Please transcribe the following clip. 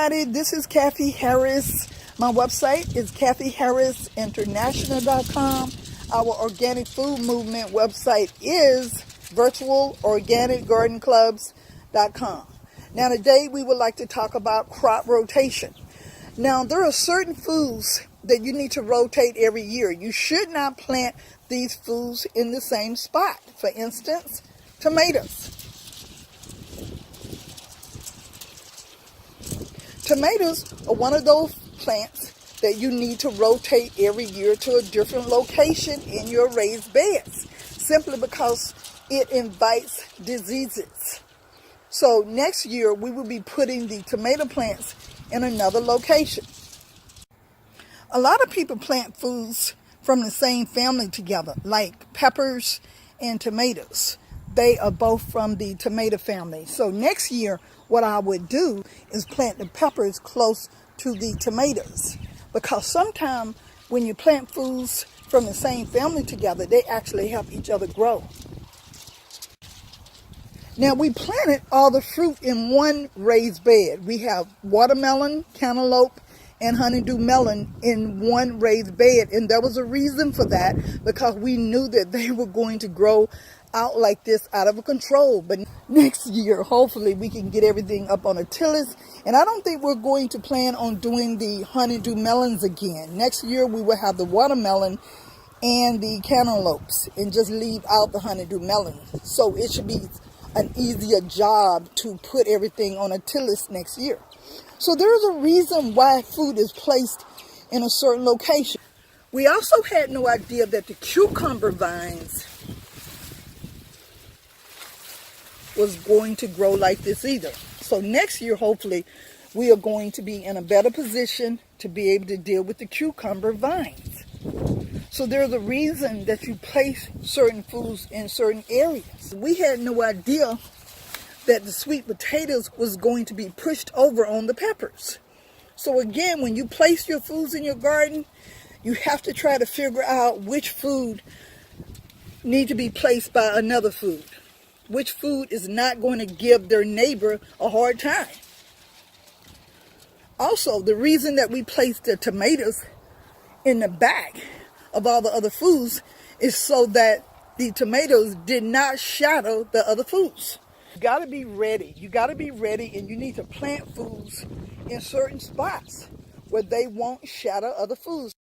everybody, this is Cathy Harris. My website is cathyharrisinternational.com. Our organic food movement website is virtualorganicgardenclubs.com. Now today we would like to talk about crop rotation. Now there are certain foods that you need to rotate every year. You should not plant these foods in the same spot. For instance, tomatoes. Tomatoes are one of those plants that you need to rotate every year to a different location in your raised beds, simply because it invites diseases. So next year we will be putting the tomato plants in another location. A lot of people plant foods from the same family together, like peppers and tomatoes. They are both from the tomato family. So next year, what I would do is plant the peppers close to the tomatoes. Because sometimes when you plant foods from the same family together, they actually help each other grow. Now we planted all the fruit in one raised bed. We have watermelon, cantaloupe, and honeydew melon in one raised bed. And there was a reason for that, because we knew that they were going to grow out like this, out of control. But next year, hopefully, we can get everything up on a tillage. And I don't think we're going to plan on doing the honeydew melons again. Next year, we will have the watermelon and the cantaloupes and just leave out the honeydew melon. So it should be an easier job to put everything on a tillage next year. So there's a reason why food is placed in a certain location. We also had no idea that the cucumber vines was going to grow like this either. So next year, hopefully, we are going to be in a better position to be able to deal with the cucumber vines. So there's a reason that you place certain foods in certain areas. We had no idea that the sweet potatoes was going to be pushed over on the peppers. So again, when you place your foods in your garden, you have to try to figure out which food need to be placed by another food. Which food is not going to give their neighbor a hard time. Also, the reason that we placed the tomatoes in the back of all the other foods is so that the tomatoes did not shadow the other foods. You got to be ready. You got to be ready, and you need to plant foods in certain spots where they won't shadow other foods.